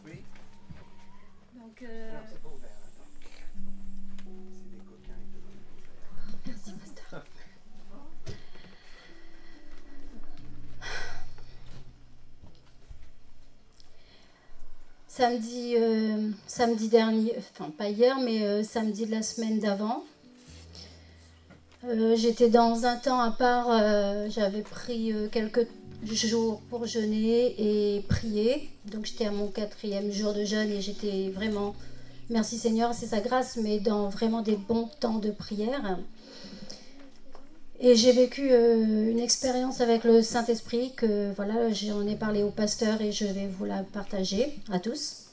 Oui. Donc, Non, c'est pas ouvert. Attends. C'est des coquins. Ils merci, Pasteur. Samedi dernier, enfin pas hier, mais samedi de la semaine d'avant, j'étais dans un temps à part, j'avais pris quelques jours pour jeûner et prier. Donc j'étais à mon 4e jour de jeûne et j'étais vraiment, merci Seigneur, c'est sa grâce, mais dans vraiment des bons temps de prière. Et j'ai vécu une expérience avec le Saint-Esprit que voilà, j'en ai parlé au pasteur et je vais vous la partager à tous.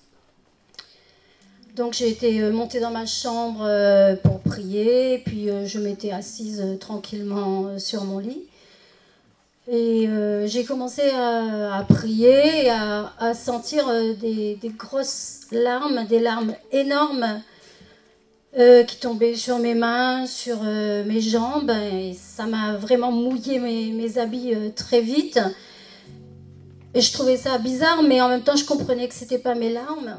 Donc j'ai été montée dans ma chambre pour prier, puis je m'étais assise tranquillement sur mon lit. Et j'ai commencé à prier et à sentir des grosses larmes, des larmes énormes qui tombaient sur mes mains, sur mes jambes. Et ça m'a vraiment mouillé mes habits très vite. Et je trouvais ça bizarre, mais en même temps je comprenais que ce n'était pas mes larmes.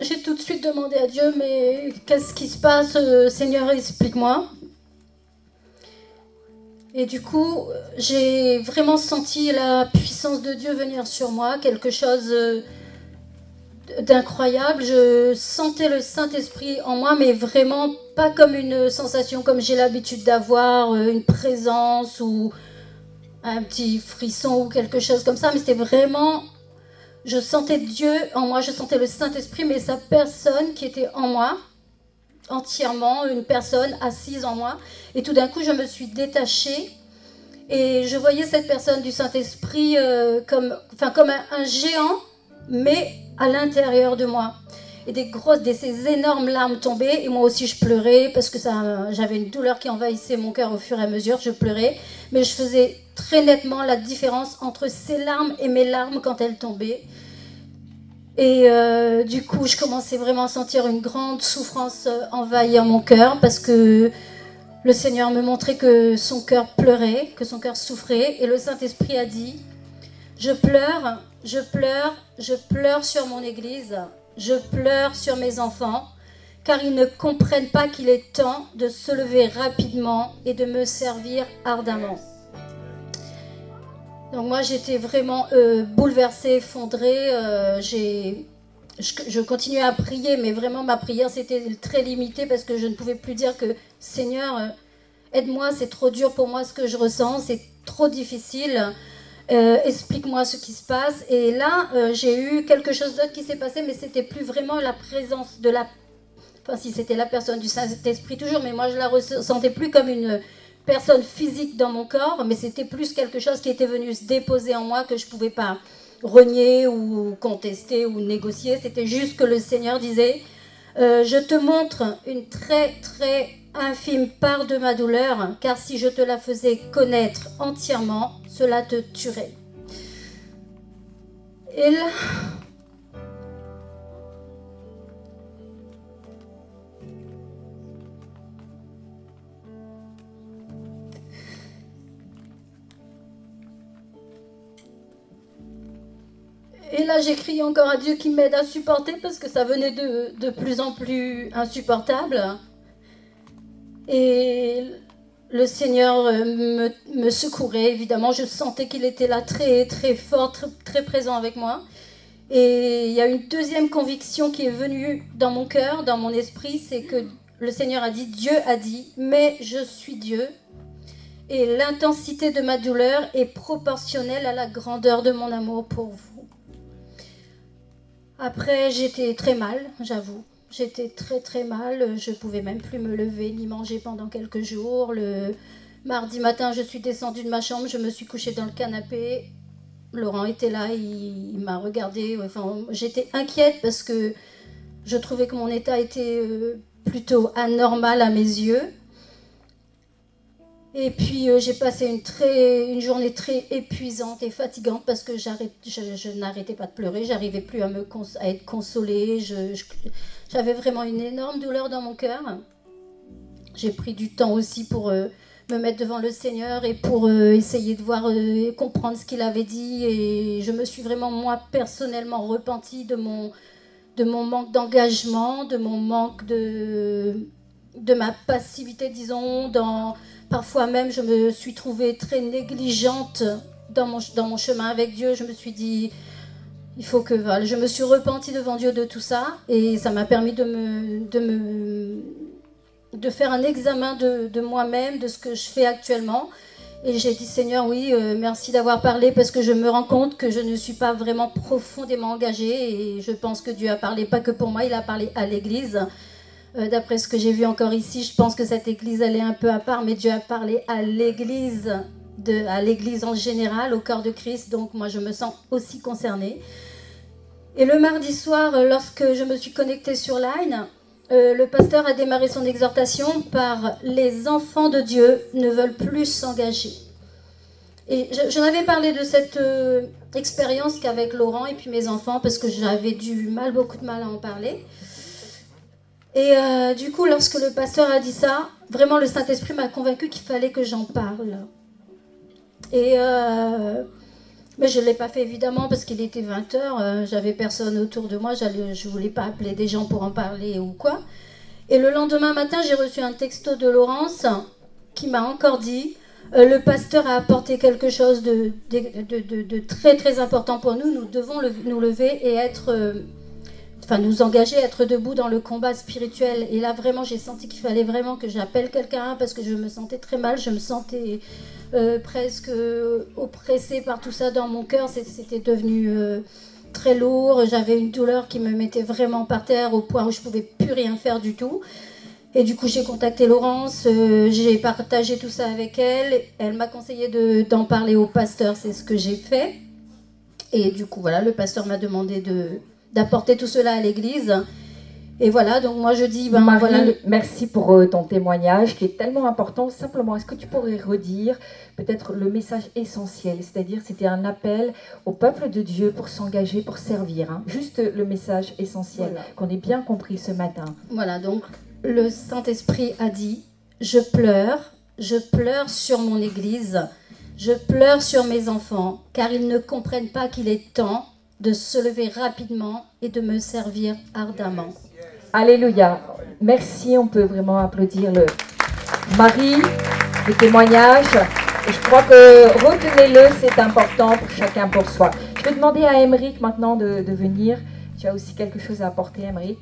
J'ai tout de suite demandé à Dieu, mais qu'est-ce qui se passe, Seigneur, explique-moi. Et du coup, j'ai vraiment senti la puissance de Dieu venir sur moi, quelque chose d'incroyable. Je sentais le Saint-Esprit en moi, mais vraiment pas comme une sensation comme j'ai l'habitude d'avoir, une présence ou un petit frisson ou quelque chose comme ça, mais c'était vraiment... Je sentais Dieu en moi, je sentais le Saint-Esprit, mais sa personne qui était en moi, entièrement, une personne assise en moi. Et tout d'un coup, je me suis détachée et je voyais cette personne du Saint-Esprit comme un géant, mais à l'intérieur de moi. Et ces énormes larmes tombaient, et moi aussi je pleurais, parce que j'avais une douleur qui envahissait mon cœur au fur et à mesure, je pleurais, mais je faisais très nettement la différence entre ces larmes et mes larmes quand elles tombaient. Et du coup, je commençais vraiment à sentir une grande souffrance envahir mon cœur, parce que le Seigneur me montrait que son cœur pleurait, que son cœur souffrait, et le Saint-Esprit a dit, je pleure, je pleure, je pleure sur mon Église, je pleure sur mes enfants, car ils ne comprennent pas qu'il est temps de se lever rapidement et de me servir ardemment. Donc moi j'étais vraiment bouleversée, effondrée, je continuais à prier, mais vraiment ma prière c'était très limitée parce que je ne pouvais plus dire que Seigneur, aide-moi, c'est trop dur pour moi ce que je ressens, c'est trop difficile. Explique-moi ce qui se passe. Et là, j'ai eu quelque chose d'autre qui s'est passé, mais c'était plus vraiment la présence de la... Enfin, si c'était la personne du Saint-Esprit toujours, mais moi je la ressentais plus comme une personne physique dans mon corps, mais c'était plus quelque chose qui était venu se déposer en moi que je ne pouvais pas renier ou contester ou négocier. C'était juste que le Seigneur disait, je te montre une très très infime part de ma douleur, car si je te la faisais connaître entièrement, cela te tuerait. Et là... Et là, j'ai crié encore à Dieu qui m'aide à supporter parce que ça venait de plus en plus insupportable. Et le Seigneur me secourait, évidemment. Je sentais qu'il était là très, très fort, très, très présent avec moi. Et il y a une deuxième conviction qui est venue dans mon cœur, dans mon esprit, c'est que le Seigneur a dit, Dieu a dit, mais je suis Dieu. Et l'intensité de ma douleur est proportionnelle à la grandeur de mon amour pour vous. Après, j'étais très mal, j'avoue. J'étais très très mal. Je ne pouvais même plus me lever ni manger pendant quelques jours. Le mardi matin, je suis descendue de ma chambre, je me suis couchée dans le canapé. Laurent était là, il m'a regardée. Enfin, j'étais inquiète parce que je trouvais que mon état était plutôt anormal à mes yeux. Et puis j'ai passé une journée très épuisante et fatigante parce que je n'arrêtais pas de pleurer, j'arrivais plus à être consolée, j'avais vraiment une énorme douleur dans mon cœur. j'ai pris du temps aussi pour me mettre devant le Seigneur et pour essayer de voir et comprendre ce qu'il avait dit. Et je me suis vraiment, moi, personnellement repentie de mon manque d'engagement, de mon manque de ma passivité, disons. Parfois même, je me suis trouvée très négligente dans mon chemin avec Dieu. Je me suis dit, il faut que... Voilà, je me suis repentie devant Dieu de tout ça. Et ça m'a permis de faire un examen de moi-même, de ce que je fais actuellement. Et j'ai dit, Seigneur, oui, merci d'avoir parlé, parce que je me rends compte que je ne suis pas vraiment profondément engagée. Et je pense que Dieu a parlé pas que pour moi, il a parlé à l'Église. D'après ce que j'ai vu encore ici, je pense que cette Église, elle est un peu à part, mais Dieu a parlé à l'Église en général, au corps de Christ. Donc moi, je me sens aussi concernée. Et le mardi soir, lorsque je me suis connectée sur Line, le pasteur a démarré son exhortation par « Les enfants de Dieu ne veulent plus s'engager ». Et j'en avais parlé de cette expérience qu'avec Laurent et puis mes enfants, parce que j'avais beaucoup de mal à en parler. Et du coup, lorsque le pasteur a dit ça, vraiment le Saint-Esprit m'a convaincu qu'il fallait que j'en parle. Et... mais je ne l'ai pas fait évidemment parce qu'il était 20h, j'avais personne autour de moi, je ne voulais pas appeler des gens pour en parler ou quoi. Et le lendemain matin, j'ai reçu un texto de Laurence qui m'a encore dit le pasteur a apporté quelque chose de très très important pour nous, nous devons nous lever et nous engager, être debout dans le combat spirituel. Et là vraiment, j'ai senti qu'il fallait vraiment que j'appelle quelqu'un parce que je me sentais très mal, je me sentais... presque oppressée par tout ça dans mon cœur, c'était devenu très lourd, j'avais une douleur qui me mettait vraiment par terre au point où je ne pouvais plus rien faire du tout. Et du coup j'ai contacté Laurence, j'ai partagé tout ça avec elle, elle m'a conseillé d'en parler au pasteur, c'est ce que j'ai fait. Et du coup voilà, le pasteur m'a demandé d'apporter tout cela à l'église. Et voilà, donc moi je dis... Marie, voilà, merci pour ton témoignage qui est tellement important. Simplement, est-ce que tu pourrais redire peut-être le message essentiel? C'est-à-dire, c'était un appel au peuple de Dieu pour s'engager, pour servir. Hein. Juste le message essentiel qu'on ait bien compris ce matin. Voilà, donc le Saint-Esprit a dit, je pleure sur mon Église, je pleure sur mes enfants, car ils ne comprennent pas qu'il est temps de se lever rapidement et de me servir ardemment. Alléluia. Merci, on peut vraiment applaudir Marie, le témoignage. Et je crois que retenez-le, c'est important pour chacun pour soi. Je vais demander à Aymeric maintenant de venir. Tu as aussi quelque chose à apporter, Aymeric.